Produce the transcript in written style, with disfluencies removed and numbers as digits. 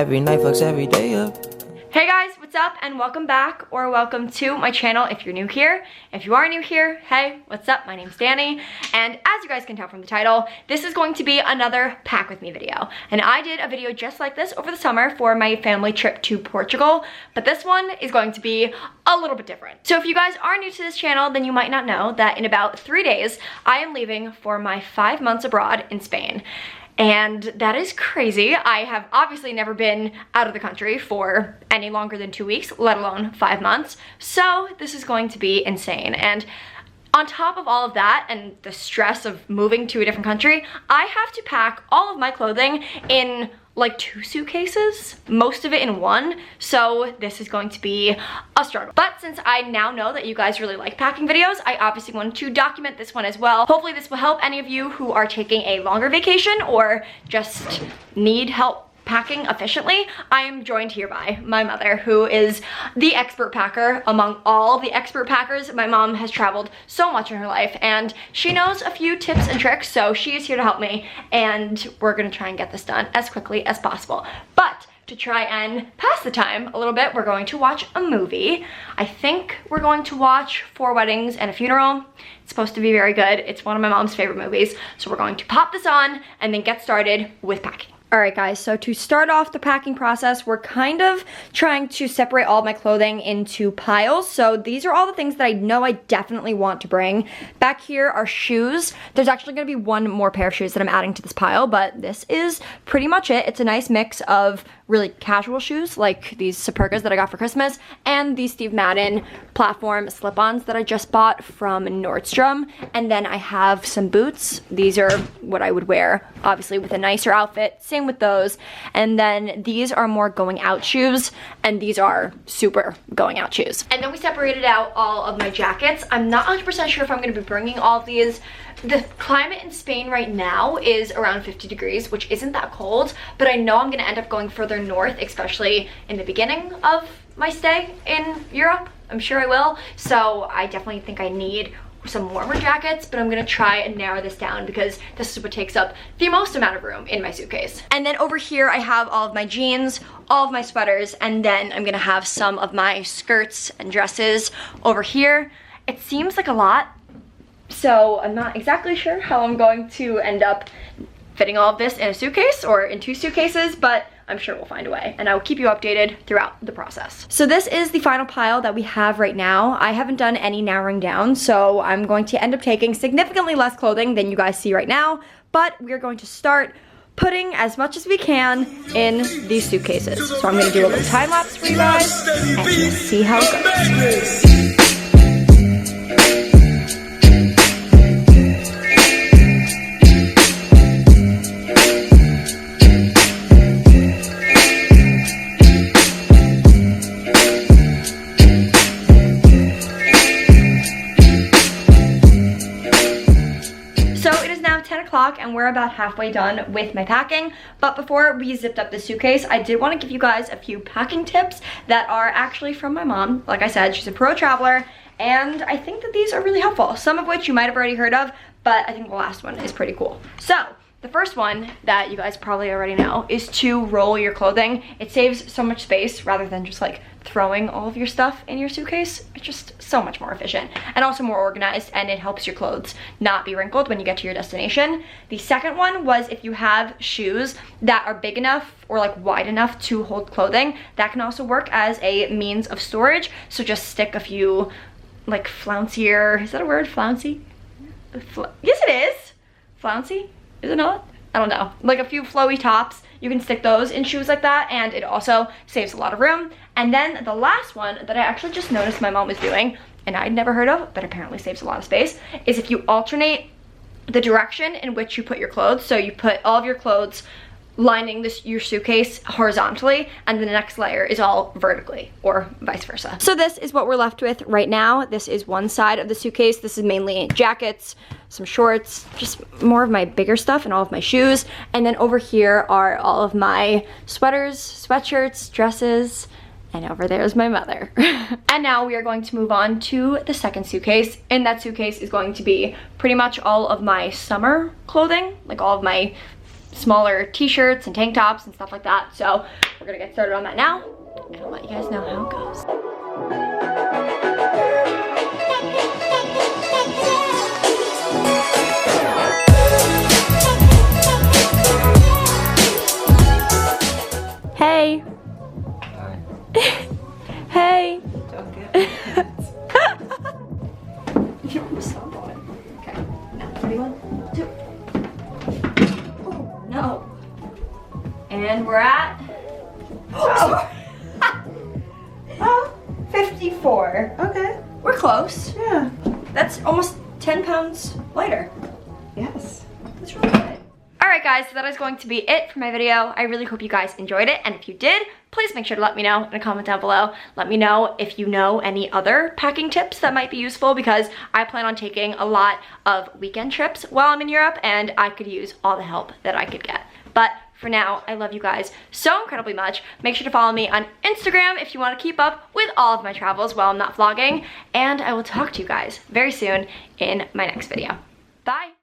Every night fucks every day up. Hey guys, what's up and welcome back or welcome to my channel if you're new here. If you are new here, hey, what's up? My name's Dani, and as you guys can tell from the title, this is going to be another pack with me video. And I did a video just like this over the summer for my family trip to Portugal, but this one is going to be a little bit different. So if you guys are new to this channel, then you might not know that in about 3 days, I am leaving for my 5 months abroad in Spain. And that is crazy. I have obviously never been out of the country for any longer than 2 weeks, let alone 5 months. So this is going to be insane. And on top of all of that and the stress of moving to a different country, I have to pack all of my clothing in like 2 suitcases, most of it in one, so this is going to be a struggle. But since I now know that you guys really like packing videos, I obviously wanted to document this one as well. Hopefully this will help any of you who are taking a longer vacation or just need help packing efficiently. I am joined here by my mother, who is the expert packer among all the expert packers. My mom has traveled so much in her life and she knows a few tips and tricks, so she is here to help me and we're gonna try and get this done as quickly as possible. But to try and pass the time a little bit, we're going to watch a movie. I think we're going to watch 4 Weddings and a Funeral. It's supposed to be very good. It's one of my mom's favorite movies. So we're going to pop this on and then get started with packing. All right guys, so to start off the packing process, we're kind of trying to separate all of my clothing into piles. So these are all the things that I know I definitely want to bring. Back here are shoes. There's actually gonna be 1 more pair of shoes that I'm adding to this pile, but this is pretty much it. It's a nice mix of really casual shoes like these Supergas that I got for Christmas and these Steve Madden platform slip-ons that I just bought from Nordstrom. And then I have some boots. These are what I would wear obviously with a nicer outfit. Same with those. And then these are more going out shoes and these are super going out shoes. And then we separated out all of my jackets. I'm not 100% sure if I'm going to be bringing all of these. The climate in Spain right now is around 50 degrees, which isn't that cold, but I know I'm gonna end up going further north, especially in the beginning of my stay in Europe. I'm sure I will. So I definitely think I need some warmer jackets, but I'm gonna try and narrow this down because this is what takes up the most amount of room in my suitcase. And then over here I have all of my jeans, all of my sweaters, and then I'm gonna have some of my skirts and dresses over here. It seems like a lot, so I'm not exactly sure how I'm going to end up fitting all of this in a suitcase or in 2 suitcases, but I'm sure we'll find a way and I will keep you updated throughout the process. So this is the final pile that we have right now. I haven't done any narrowing down, so I'm going to end up taking significantly less clothing than you guys see right now, but we're going to start putting as much as we can in these suitcases. So I'm gonna do a little time lapse for you guys and see how it goes. And we're about halfway done with my packing. But before we zipped up the suitcase, I did want to give you guys a few packing tips that are actually from my mom. Like I said, she's a pro traveler, and I think that these are really helpful. Some of which you might have already heard of, but I think the last one is pretty cool. So the first one that you guys probably already know is to roll your clothing. It saves so much space rather than just like throwing all of your stuff in your suitcase. It's just so much more efficient and also more organized, and it helps your clothes not be wrinkled when you get to your destination. The second one was if you have shoes that are big enough or like wide enough to hold clothing, that can also work as a means of storage. So just stick a few like flouncier, is that a word, flouncy? Yes it is, flouncy. Is it not? I don't know. Like a few flowy tops, you can stick those in shoes like that, and it also saves a lot of room. And then the last one that I actually just noticed my mom was doing, and I'd never heard of, but apparently saves a lot of space, is if you alternate the direction in which you put your clothes. So you put all of your clothes lining your suitcase horizontally, and the next layer is all vertically, or vice versa. So this is what we're left with right now. This is one side of the suitcase. This is mainly jackets, some shorts, just more of my bigger stuff, and all of my shoes. And then over here are all of my sweaters, sweatshirts, dresses, and over there is my mother. And now we are going to move on to the second suitcase. In that suitcase is going to be pretty much all of my summer clothing, like all of my smaller t-shirts and tank tops and stuff like that. So we're gonna get started on that now, and I'll let you guys know how it goes. Hey. Hi. Hey. Don't get You almost stomped on it. Okay. Now, 31, 2. Oh, no. And we're at... Oh. 54. Okay. We're close. Yeah. That's almost 10 pounds lighter. Yes. That's really good. Alright guys, so that is going to be it for my video. I really hope you guys enjoyed it, and if you did, please make sure to let me know in a comment down below. Let me know if you know any other packing tips that might be useful, because I plan on taking a lot of weekend trips while I'm in Europe, and I could use all the help that I could get. But for now, I love you guys so incredibly much. Make sure to follow me on Instagram if you want to keep up with all of my travels while I'm not vlogging, and I will talk to you guys very soon in my next video. Bye!